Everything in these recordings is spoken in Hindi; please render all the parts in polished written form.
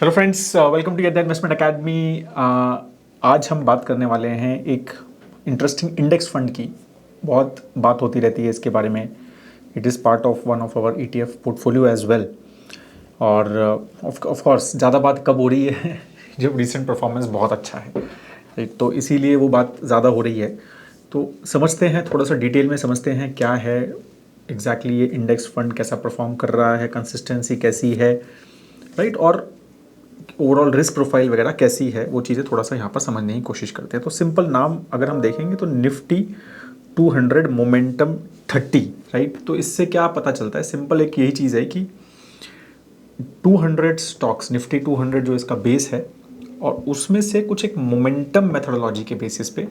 Hello friends, welcome to get the investment academy. आज हम बात करने वाले हैं एक इंटरेस्टिंग इंडेक्स फंड की। बहुत बात होती रहती है इसके बारे में। It is part of one of our ETF portfolio as well. और ऑफ कोर्स ज़्यादा बात कब हो रही है जब रिसेंट परफॉर्मेंस बहुत अच्छा है, राइट? तो इसीलिए वो बात ज़्यादा हो रही है। तो समझते हैं, थोड़ा सा डिटेल में समझते हैं क्या है एग्जैक्टली ये इंडेक्स फंड, कैसा परफॉर्म कर रहा है, कंसिस्टेंसी कैसी है, राइट? और ओवरऑल रिस्क प्रोफाइल वगैरह कैसी है, वो चीज़ें थोड़ा सा यहाँ पर समझने की कोशिश करते हैं। तो सिंपल नाम अगर हम देखेंगे तो निफ्टी 200 मोमेंटम 30, राइट? तो इससे क्या पता चलता है? सिंपल एक यही चीज़ है कि 200 स्टॉक्स, निफ्टी 200 जो इसका बेस है, और उसमें से कुछ एक मोमेंटम मेथोडोलॉजी के बेसिस पे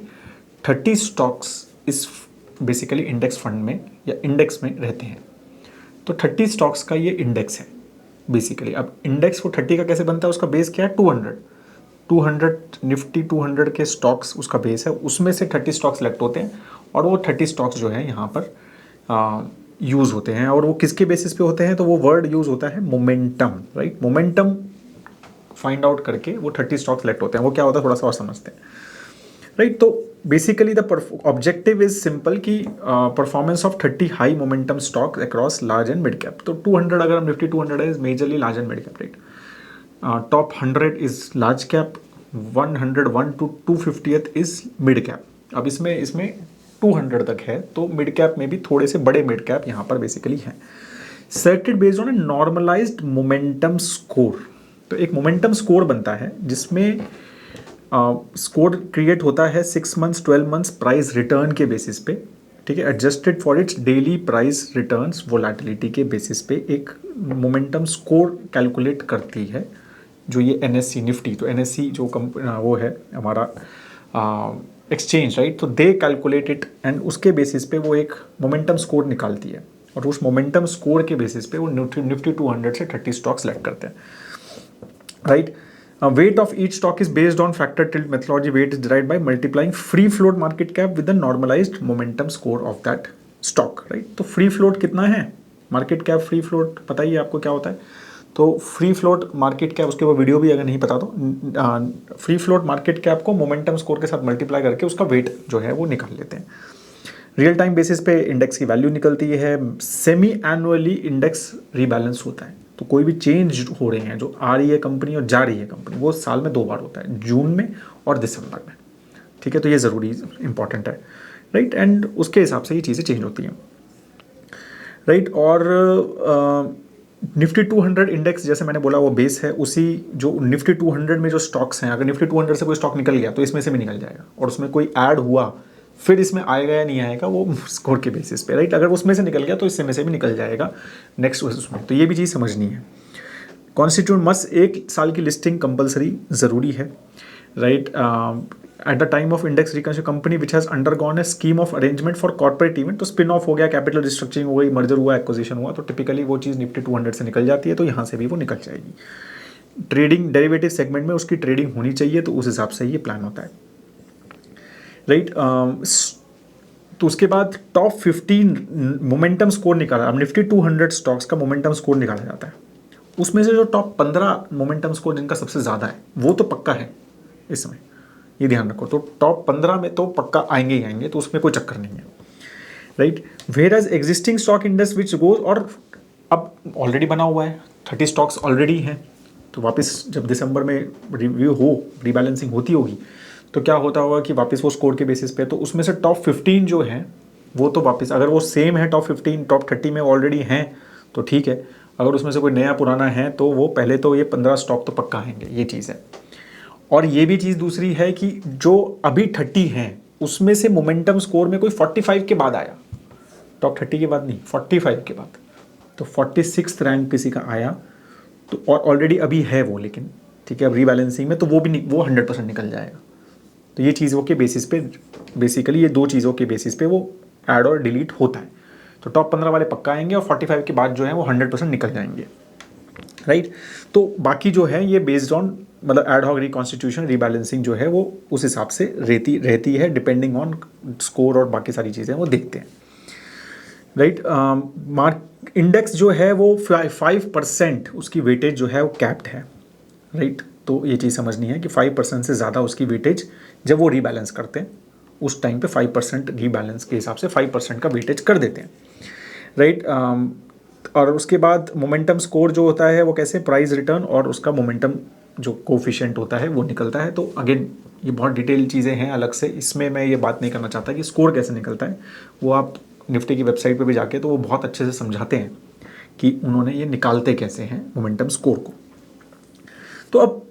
30 स्टॉक्स इस बेसिकली इंडेक्स फंड में या इंडेक्स में रहते हैं। तो 30 स्टॉक्स का ये इंडेक्स है बेसिकली। अब इंडेक्स वो 30 का कैसे बनता है? उसका बेस क्या है? 200 निफ्टी 200 के स्टॉक्स उसका बेस है, उसमें से 30 स्टॉक्स सेलेक्ट होते हैं और वो 30 स्टॉक्स जो है यहाँ पर यूज़ होते हैं। और वो किसके बेसिस पे होते हैं? तो वो वर्ड यूज़ होता है momentum, right? Momentum find out करके वो 30 स्टॉक्स सेलेक्ट होते हैं। वो क्या होता है थोड़ा सा और समझते हैं, राइट? तो basically the objective is simple कि performance of 30 high momentum stock across large and mid cap. तो 200 अगर हम निफ्टी 200 है, is majorly large and mid cap, right? Top 100 is large cap, 101 to 250th is mid cap. अब इसमें इसमें 200 तक है, तो मिड कैप में भी थोड़े से बड़े मिड कैप यहाँ पर बेसिकली हैं। Selected based on a normalised momentum score. तो एक मोमेंटम स्कोर बनता है जिसमें स्कोर क्रिएट होता है 6 मंथ्स 12 मंथ्स प्राइस रिटर्न के बेसिस पे, ठीक है? Adjusted for its daily price returns volatility के बेसिस पे एक मोमेंटम स्कोर कैलकुलेट करती है जो ये NSE निफ्टी। तो NSE जो वो है हमारा एक्सचेंज, राइट? तो दे कैलकुलेट इट एंड उसके बेसिस पे वो एक मोमेंटम स्कोर निकालती है, और उस मोमेंटम स्कोर के बेसिस पे वो निफ्टी 200 से 30 स्टॉक सेलेक्ट करते हैं, right? Weight of each stock is based on factor tilt methodology. Weight is derived by multiplying free float market cap with the normalized momentum score of that stock, right? तो free float कितना है? मार्केट कैप फ्री फ्लोट पता ही है आपको क्या होता है? तो फ्री फ्लोट मार्केट कैप, उसके वो वीडियो भी अगर नहीं पता तो फ्री फ्लोट मार्केट कैप को मोमेंटम स्कोर के साथ मल्टीप्लाई करके उसका वेट जो है वो निकाल लेते हैं। रियल टाइम बेसिस पे इंडेक्स की वैल्यू निकलती है। सेमी एनुअली इंडेक्स रीबैलेंस होता है। तो कोई भी चेंज हो रहे हैं, जो आ रही है कंपनी और जा रही है कंपनी, वो साल में 2 बार होता है, जून में और दिसंबर में, ठीक है? तो ये ज़रूरी इंपॉर्टेंट है, राइट? एंड उसके हिसाब से ये चीज़ें चेंज होती हैं, राइट? और निफ्टी 200 इंडेक्स जैसे मैंने बोला वो बेस है। उसी जो निफ्टी 200 में जो स्टॉक्स हैं, अगर निफ्टी 200 से कोई स्टॉक निकल गया तो इसमें से भी निकल जाएगा, और उसमें कोई ऐड हुआ फिर इसमें आएगा या नहीं आएगा वो स्कोर के बेसिस पे, राइट? अगर उसमें से निकल गया तो इससे में से भी निकल जाएगा नेक्स्ट उसमें। तो ये भी चीज़ समझनी है। कॉन्स्टिट्यूट मस्ट 1 साल की लिस्टिंग कंपलसरी ज़रूरी है, right? At the time of index reconstruction company which has undergone A scheme of arrangement for corporate event. तो स्पिन ऑफ हो गया, कैपिटल रिस्ट्रक्चरिंग हो गई, मर्जर हुआ, एक्विजिशन हुआ, तो टिपिकली वो चीज़ निफ्टी 200 से निकल जाती है, तो यहाँ से भी वो निकल जाएगी। ट्रेडिंग डेरिवेटिव सेगमेंट में उसकी ट्रेडिंग होनी चाहिए, तो उस हिसाब से ये प्लान होता है, राइट? तो उसके बाद टॉप 15 मोमेंटम स्कोर निकाला। अब निफ्टी 200 स्टॉक्स का मोमेंटम स्कोर निकाला जाता है, उसमें से जो टॉप 15 मोमेंटम स्कोर जिनका सबसे ज़्यादा है वो तो पक्का है इसमें, ये ध्यान रखो। तो टॉप 15 में तो पक्का आएंगे ही आएंगे, तो उसमें कोई चक्कर नहीं है, right? Whereas existing stock index which goes, और अब ऑलरेडी बना हुआ है, 30 स्टॉक्स ऑलरेडी हैं, तो वापस जब दिसंबर में रिव्यू हो, रीबैलेंसिंग होती होगी, तो क्या होता होगा कि वापस वो स्कोर के बेसिस पे, तो उसमें से टॉप 15 जो हैं वो तो वापस, अगर वो सेम है टॉप 15 टॉप 30 में ऑलरेडी हैं तो ठीक है, अगर उसमें से कोई नया पुराना है तो वो पहले तो ये 15 स्टॉक तो पक्का आएंगे, ये चीज़ है। और ये भी चीज़ दूसरी है कि जो अभी 30 हैं उसमें से मोमेंटम स्कोर में कोई 45 के बाद आया, टॉप 30 के बाद नहीं, 45 के बाद, तो 46th रैंक किसी का आया, तो और ऑलरेडी अभी है वो, लेकिन ठीक है अब रीबैलेंसिंग में तो वो भी नहीं, वो 100% निकल जाएगा। तो ये चीज़ों के बेसिस पे बेसिकली ये 2 चीज़ों के बेसिस पे वो ऐड और डिलीट होता है। तो टॉप 15 वाले पक्का आएंगे और 45 के बाद जो है वो 100% निकल जाएंगे, राइट? तो बाकी जो है ये बेस्ड ऑन मतलब एड हॉक रिकॉन्स्टिट्यूशन रीबैलेंसिंग जो है वो उस हिसाब से रहती है, डिपेंडिंग ऑन स्कोर और बाकी सारी चीज़ें वो देखते हैं, राइट? मार्क इंडेक्स जो है वो 5% उसकी वेटेज जो है वो कैप्ड है, राइट। तो ये चीज़ समझनी है कि 5% से ज़्यादा उसकी वेटेज जब वो रीबैलेंस करते हैं उस टाइम पे 5% रीबैलेंस के हिसाब से 5% का वेटेज कर देते हैं, राइट। और उसके बाद मोमेंटम स्कोर जो होता है वो कैसे, प्राइस रिटर्न और उसका मोमेंटम जो कोफिशिएंट होता है वो निकलता है। तो अगेन ये बहुत डिटेल चीज़ें हैं अलग से, इसमें मैं ये बात नहीं करना चाहता कि स्कोर कैसे निकलता है, वो आप निफ्टी की वेबसाइट पे भी जाके तो वो बहुत अच्छे से समझाते हैं कि उन्होंने ये निकालते कैसे हैं मोमेंटम स्कोर को। तो अब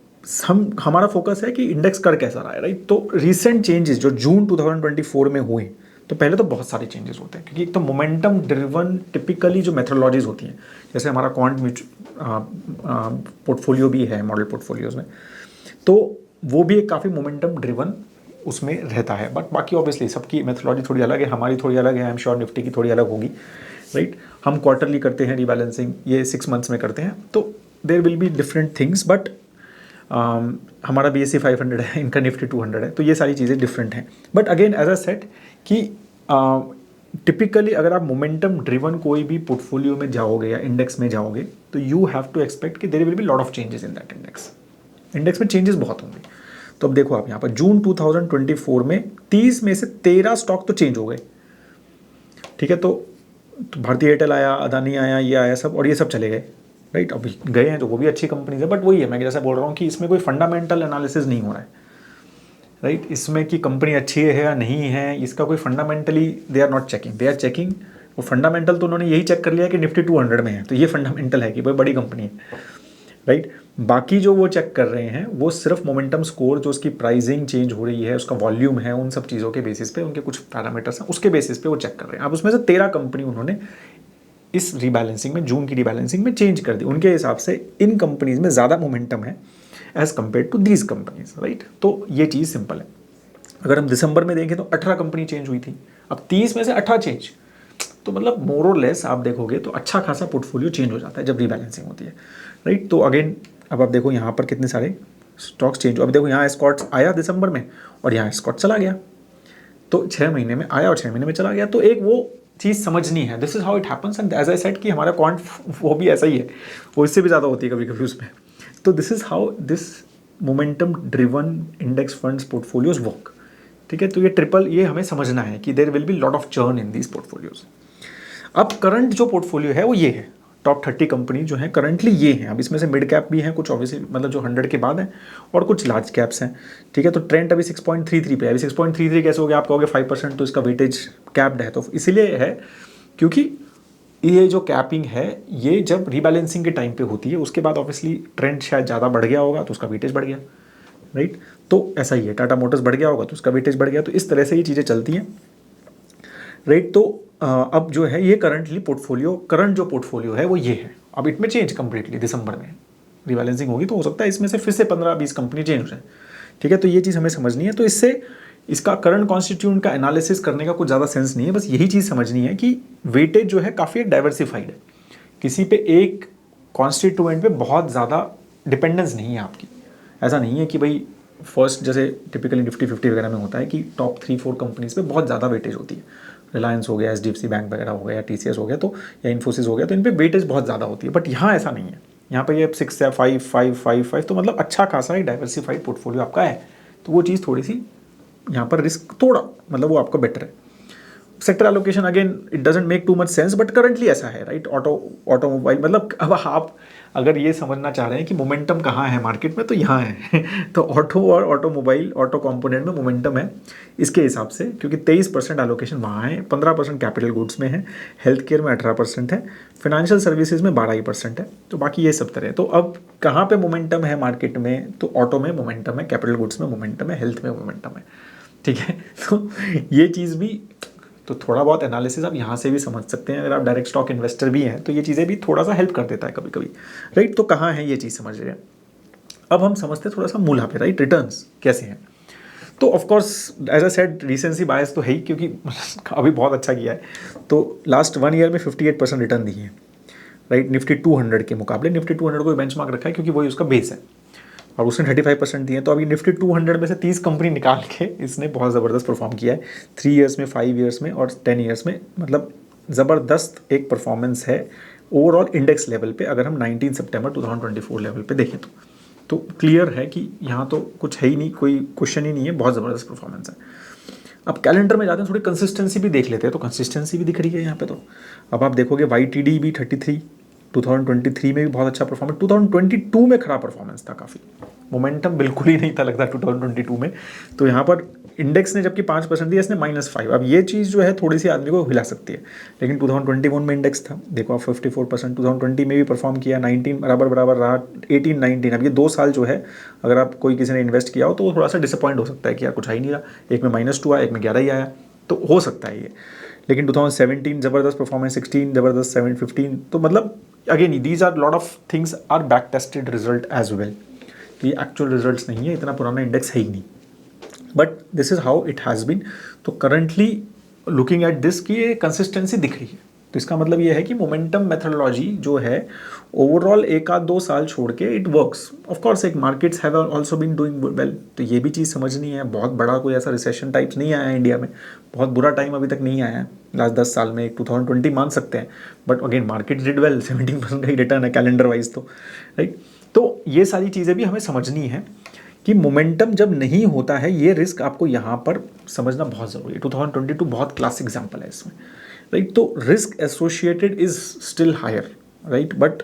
हमारा फोकस है कि इंडेक्स कर कैसा रहा है, राइट। तो रिसेंट चेंजेस जो जून 2024 में हुए, तो पहले तो बहुत सारे चेंजेस होते हैं क्योंकि एक तो मोमेंटम ड्रिवन टिपिकली जो मेथोडोलॉजीज होती हैं, जैसे हमारा क्वांट पोर्टफोलियो भी है मॉडल पोर्टफोलियोज में, तो वो भी एक काफ़ी मोमेंटम ड्रिवन उसमें रहता है। बट बाकी ऑब्वियसली सबकी मेथोडोलॉजी थोड़ी अलग है, हमारी थोड़ी अलग है, आई एम श्योर निफ्टी की थोड़ी अलग होगी, राइट। हम क्वार्टरली करते हैं रीबैलेंसिंग, ये 6 मंथ्स में करते हैं, तो there will be different things. But हमारा BSE 500 है, इनका निफ्टी 200 है, तो ये सारी चीज़ें डिफरेंट हैं। But again as a set कि टिपिकली अगर आप मोमेंटम ड्रिवन कोई भी पोर्टफोलियो में जाओगे या इंडेक्स में जाओगे तो यू हैव टू एक्सपेक्ट कि there will be lot of changes in that index. Index में चेंजेस बहुत होंगे। तो अब देखो आप यहाँ पर जून 2024 में 30 में से 13 स्टॉक तो चेंज हो गए, ठीक है। तो भारतीय एयरटेल आया, अदानी आया, ये आया सब, और ये सब चले गए, राइट। अभी गए हैं तो वो भी अच्छी कंपनीज है, बट वही है मैं जैसा बोल रहा हूँ कि इसमें कोई फंडामेंटल एनालिसिस नहीं हो रहा है, राइट। इसमें कि कंपनी अच्छी है या नहीं है, इसका कोई fundamentally they are not checking, they are checking वो फंडामेंटल तो उन्होंने यही चेक कर लिया कि निफ्टी 200 में है, तो ये फंडामेंटल है कि भाई बड़ी कंपनी है, राइट। बाकी जो वो चेक कर रहे हैं वो सिर्फ मोमेंटम स्कोर, जो उसकी प्राइसिंग चेंज हो रही है, उसका वॉल्यूम है, उन सब चीज़ों के बेसिस पे, उनके कुछ पैरामीटर्स हैं, उसके बेसिस पे वो चेक कर रहे हैं। अब उसमें से 13 कंपनी उन्होंने इस रीबैलेंसिंग में, जून की रीबैलेंसिंग में चेंज कर दी। उनके हिसाब से इन कंपनीज में ज़्यादा मोमेंटम है as compare to these companies, right. तो ये चीज़ सिंपल है। अगर हम दिसंबर में देखें तो 18 कंपनी चेंज हुई थी, अब 30 में से 18 चेंज, तो मतलब मोर और लेस आप देखोगे तो अच्छा खासा पोर्टफोलियो चेंज हो जाता है जब रीबैलेंसिंग होती है, राइट। तो अगेन अब आप देखो यहाँ पर कितने सारे स्टॉक्स चेंज, अब देखो यहाँ स्कॉट्स आया दिसंबर में और यहाँ स्कॉट चला गया, तो 6 महीने में आया और 6 महीने में चला गया। तो एक वो चीज़ समझनी है, this is how it happens. And as I said कि हमारा क्वांट वो भी ऐसा ही है, वो इससे भी ज़्यादा होती है कभी कभी उसमें। तो this is how this momentum driven index funds portfolios work, ठीक है। तो ये हमें समझना है कि there will be lot of churn in these portfolios. अब करंट जो पोर्टफोलियो है वो ये है, टॉप 30 कंपनी जो है करंटली ये हैं। अब इसमें से मिड कैप भी हैं कुछ, ऑब्वियसली मतलब जो 100 के बाद हैं, और कुछ लार्ज कैप्स हैं, ठीक है। तो ट्रेंड अभी 6.33 पे है। अभी 6.33 कैसे हो गया, आप कहोगे 5%, तो इसका वेटेज कैप्ड है, तो इसीलिए है क्योंकि ये जो कैपिंग है ये जब रीबैलेंसिंग के टाइम पे होती है, उसके बाद ऑब्वियसली ट्रेंड शायद ज़्यादा बढ़ गया होगा तो उसका वेटेज बढ़ गया, राइट। तो ऐसा ही है, टाटा मोटर्स बढ़ गया होगा तो उसका वेटेज बढ़ गया, तो इस तरह से ये चीज़ें चलती हैं, राइट। तो अब जो है ये करंटली पोर्टफोलियो, करंट जो पोर्टफोलियो है वो ये है। अब इट में चेंज कम्प्लीटली, दिसंबर में रीबैलेंसिंग होगी तो हो सकता है इसमें से फिर से 15-20 कंपनी चेंज हो जाए, ठीक है। तो ये चीज़ हमें समझनी है। तो इससे इसका करंट कॉन्स्टिट्यूएंट का एनालिसिस करने का कुछ ज़्यादा सेंस नहीं है, बस यही चीज़ समझनी है कि वेटेज जो है काफ़ी डाइवर्सिफाइड है, किसी पे एक कॉन्स्टिट्यूएंट पे बहुत ज़्यादा डिपेंडेंस नहीं है आपकी। ऐसा नहीं है कि भाई फर्स्ट जैसे टिपिकली निफ्टी 50 वगैरह में होता है कि टॉप 3-4 कंपनीज पे बहुत ज़्यादा वेटेज होती है, रिलायंस हो गया, HDFC बैंक वगैरह हो गया, TCS हो गया, तो या इन्फोसिस हो गया, तो इन पे वेटेज बहुत ज़्यादा होती है। बट यहाँ ऐसा नहीं है, यहाँ पे ये 6 या 5, तो मतलब अच्छा खासा एक डाइवर्सिफाइड पोर्टफोलियो आपका है। तो वो चीज़ थोड़ी सी यहाँ पर रिस्क थोड़ा मतलब वो आपका बेटर है। Sector allocation again it doesn't make too much sense, but currently ऐसा है, राइट। ऑटोमोबाइल मतलब अब आप अगर ये समझना चाह रहे हैं कि मोमेंटम कहाँ है मार्केट में, तो यहाँ है तो ऑटो और ऑटोमोबाइल, ऑटो कंपोनेंट में मोमेंटम है इसके हिसाब से, क्योंकि 23% एलोकेशन वहाँ है, 15% कैपिटल गुड्स में है, हेल्थ केयर में 18% है, फाइनेंशियल सर्विसेज में 12% है, तो बाकी ये सब तरह। तो अब कहाँ पे मोमेंटम है मार्केट में, तो ऑटो में मोमेंटम है, कैपिटल गुड्स में मोमेंटम है, हेल्थ में मोमेंटम है, ठीक है। तो ये चीज़ भी, तो थोड़ा बहुत एनालिसिस आप यहाँ से भी समझ सकते हैं। अगर आप डायरेक्ट स्टॉक इन्वेस्टर भी हैं तो ये चीज़ें भी थोड़ा सा हेल्प कर देता है कभी कभी, राइट। तो कहाँ है ये चीज़ समझ रहे हैं। अब हम समझते हैं थोड़ा सा मूल्य पे, राइट, रिटर्न्स कैसे हैं। तो of course as I said recency bias तो है ही, क्योंकि अभी बहुत अच्छा किया है। तो लास्ट 1 ईयर में 58% रिटर्न दिए हैं, राइट, निफ्टी 200 के मुकाबले। निफ्टी 200 को बेंचमार्क रखा है क्योंकि वही उसका बेस है, और उसने 35% दिए। तो अभी निफ्टी 200 में से 30 कंपनी निकाल के इसने बहुत ज़बरदस्त परफॉर्म किया है 3 ईयर्स में, 5 ईयर्स में और 10 ईयर्स में। मतलब ज़बरदस्त एक परफॉर्मेंस है ओवरऑल इंडेक्स लेवल पे, अगर हम 19 सितंबर 2024 लेवल पे देखें तो, तो क्लियर है कि यहाँ तो कुछ है ही नहीं, कोई क्वेश्चन ही नहीं है, बहुत ज़बरदस्त परफॉर्मेंस है। अब कैलेंडर में जाते हैं, थोड़ी कंसिस्टेंसी भी देख लेते हैं, तो कंसिस्टेंसी भी दिख रही है यहाँ पे। तो अब आप देखोगे YTD भी 33, 2023 में भी बहुत अच्छा परफॉर्मेंस, 2022 में खराब परफॉर्मेंस था, काफ़ी मोमेंटम बिल्कुल ही नहीं था लगता 2022 में। तो यहाँ पर इंडेक्स ने जबकि 5% दिया, इसने -5। अब ये चीज़ जो है थोड़ी सी आदमी को हिला सकती है, लेकिन 2021 में इंडेक्स था, देखो आप 54%, 2020 में भी परफॉर्म किया, 19 बराबर रहा, 18, 19। अब ये 2 साल जो है अगर आप कोई किसी ने इन्वेस्ट किया हो तो वो थोड़ा सा डिसअपॉइंट हो सकता है कि यार कुछ आ ही नहीं रहा, एक में -2 आया, एक में 11 ही आया, तो हो सकता है ये। लेकिन 2017 ज़बरदस्त परफॉर्मेंस, 16 ज़बरदस्त, 7, 15, तो मतलब again these are lot of things are back tested result as well. तो ये एक्चुअल रिजल्ट्स नहीं है, इतना पुराना इंडेक्स है ही नहीं, but this is how it has been. तो करंटली लुकिंग एट दिस की ये कंसिस्टेंसी दिख रही है, तो इसका मतलब ये है कि मोमेंटम मेथोडोलॉजी जो है ओवरऑल 1-2 साल छोड़ के इट वर्क्स। ऑफ कोर्स एक markets have also been doing well, तो ये भी चीज़ समझनी है। बहुत बड़ा कोई ऐसा रिसेशन टाइप्स नहीं आया है इंडिया में, बहुत बुरा टाइम अभी तक नहीं आया है लास्ट 10 साल में, 2020 मान सकते हैं, but again market did well, 17% का ही रिटर्न है कैलेंडर वाइज, तो राइट। तो ये सारी चीज़ें भी हमें समझनी है कि मोमेंटम जब नहीं होता है, ये रिस्क आपको यहाँ पर समझना बहुत ज़रूरी है। 2022 बहुत क्लास एग्जाम्पल है इसमें, राइट। तो risk associated is still higher, right, but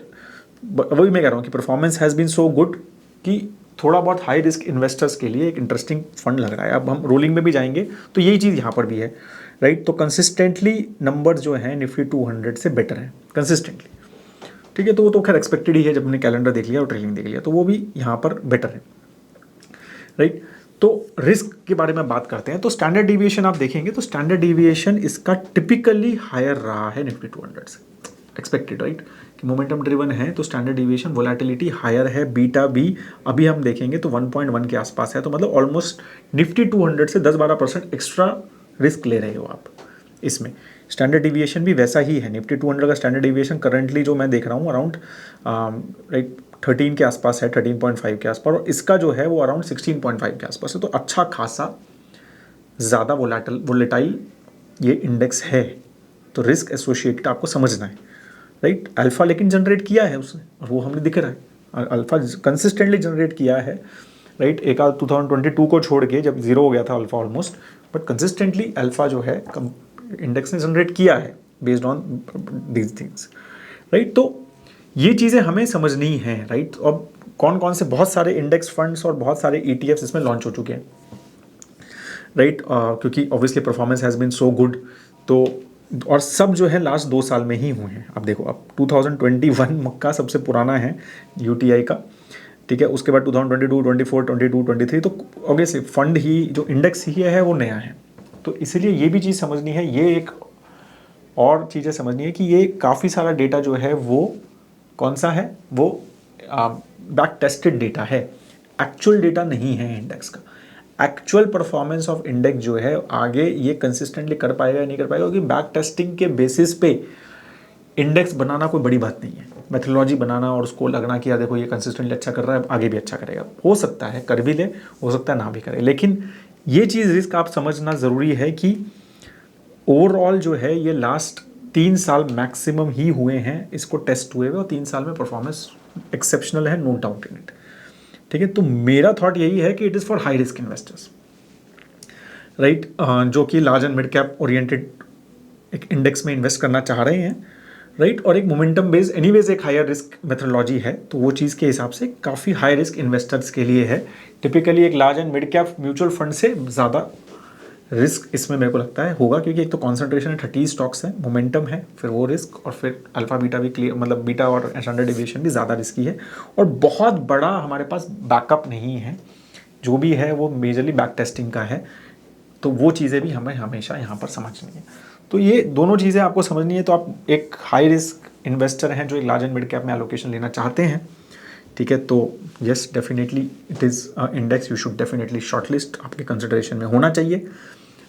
वही मैं कह रहा हूँ कि performance has been so good कि थोड़ा बहुत हाई रिस्क इन्वेस्टर्स के लिए एक इंटरेस्टिंग फंड लग रहा है। अब हम रोलिंग में भी जाएंगे तो यही चीज़ यहाँ पर भी है, राइट। तो कंसिस्टेंटली नंबर जो है निफ्टी 200 से बेटर है कंसिस्टेंटली, ठीक है। तो वो तो खैर एक्सपेक्टेड ही है, जब हमने कैलेंडर देख लिया और ट्रेलिंग देख लिया, तो वो भी यहाँ पर बेटर है, राइट। तो रिस्क के बारे में बात करते हैं, तो स्टैंडर्ड डिविएशन आप देखेंगे तो स्टैंडर्ड डिविएशन इसका टिपिकली हायर रहा है निफ्टी 200 से, एक्सपेक्टेड, राइट, कि मोमेंटम ड्रिवन है तो स्टैंडर्ड डिविएशन वोलेटिलिटी हायर है। बीटा भी अभी हम देखेंगे तो 1.1 के आसपास है, तो मतलब ऑलमोस्ट निफ्टी 200 से 10-12% एक्स्ट्रा रिस्क ले रहे हो आप इसमें। स्टैंडर्ड डिविएशन भी वैसा ही है, निफ्टी 200 का स्टैंडर्ड डिविएशन करंटली जो मैं देख रहा हूँ अराउंड राइट 13 के आसपास है, 13.5 के आसपास, और इसका जो है वो अराउंड 16.5 के आसपास है। तो अच्छा खासा ज़्यादा वोलेटाइल ये इंडेक्स है, तो रिस्क एसोसिएटेड आपको समझना है, राइट। अल्फ़ा लेकिन जनरेट किया है उसने, और वो हमें दिख रहा है, अल्फ़ा कंसिस्टेंटली जनरेट किया है, राइट। एक आध 2022 को छोड़ के जब जीरो हो गया था alpha almost, but consistently alpha जो है इंडेक्स ने जनरेट किया है based on these things, right. तो ये चीज़ें हमें समझनी है, राइट। अब कौन कौन से बहुत सारे इंडेक्स फंड्स और बहुत सारे ETFs इसमें लॉन्च हो चुके हैं, राइट, क्योंकि obviously performance has been so good, तो और सब जो है लास्ट 2 साल में ही हुए हैं। अब देखो, अब 2021 मक्का सबसे पुराना है UTI का, ठीक है, उसके बाद 2022, 24, 22, 23, तो ऑब्वियसली फंड ही जो इंडेक्स ही है वो नया है। तो इसीलिए ये भी चीज़ समझनी है, ये एक और चीज़ें समझनी है कि ये काफ़ी सारा डेटा जो है वो कौन सा है, वो बैक टेस्टेड डेटा है, एक्चुअल डेटा नहीं है इंडेक्स का। एक्चुअल परफॉर्मेंस ऑफ इंडेक्स जो है आगे ये कंसिस्टेंटली कर पाएगा या नहीं कर पाएगा, क्योंकि बैक टेस्टिंग के बेसिस पे इंडेक्स बनाना कोई बड़ी बात नहीं है। मेथोडोलॉजी बनाना और उसको लगना कि यार देखो ये कंसिस्टेंटली अच्छा कर रहा है, आगे भी अच्छा करेगा, हो सकता है कर भी ले, हो सकता है ना भी करे, लेकिन ये चीज़ रिस्क आप समझना ज़रूरी है कि ओवरऑल जो है ये लास्ट 3 साल मैक्सिमम ही हुए हैं इसको टेस्ट हुए हुए, और 3 साल में परफॉर्मेंस एक्सेप्शनल है, नो डाउट इन इट, ठीक है। तो मेरा थॉट यही है कि it is for high risk investors, right, जो कि large and mid cap oriented एक इंडेक्स में इन्वेस्ट करना चाह रहे हैं, राइट, और एक मोमेंटम बेस्ड एनीवेज एक हायर रिस्क मेथोडोलॉजी है, तो वो चीज़ के हिसाब से काफ़ी हाई रिस्क इन्वेस्टर्स के लिए है। टिपिकली एक large and mid cap mutual fund से ज़्यादा रिस्क इसमें मेरे को लगता है होगा, क्योंकि एक तो कॉन्सेंट्रेशन है, 30 स्टॉक्स है, मोमेंटम है, फिर वो रिस्क, और फिर अल्फा बीटा भी क्लियर, मतलब बीटा और स्टैंडर्ड डिविएशन भी ज़्यादा रिस्की है, और बहुत बड़ा हमारे पास बैकअप नहीं है, जो भी है वो मेजरली बैक टेस्टिंग का है। तो वो चीज़ें भी हमें हमेशा यहाँ पर समझनी है। तो ये दोनों चीज़ें आपको समझनी है। तो आप एक हाई रिस्क इन्वेस्टर हैं जो एक लार्ज एंड मिड कैप में एलोकेशन लेना चाहते हैं, ठीक है, तो yes definitely it is index you should definitely shortlist आपके कंसिडरेशन में होना चाहिए,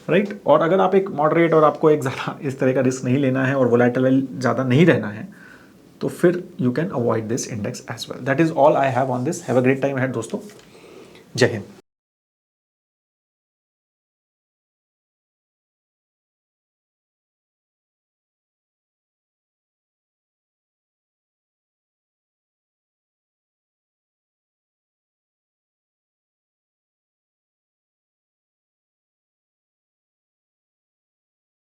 राइट। और अगर आप एक मॉडरेट और आपको एक ज़्यादा इस तरह का रिस्क नहीं लेना है और वोलेटाइल ज़्यादा नहीं रहना है, तो फिर you can avoid this index as well. That is all I have on this. Have a great time ahead दोस्तों, जय हिंद।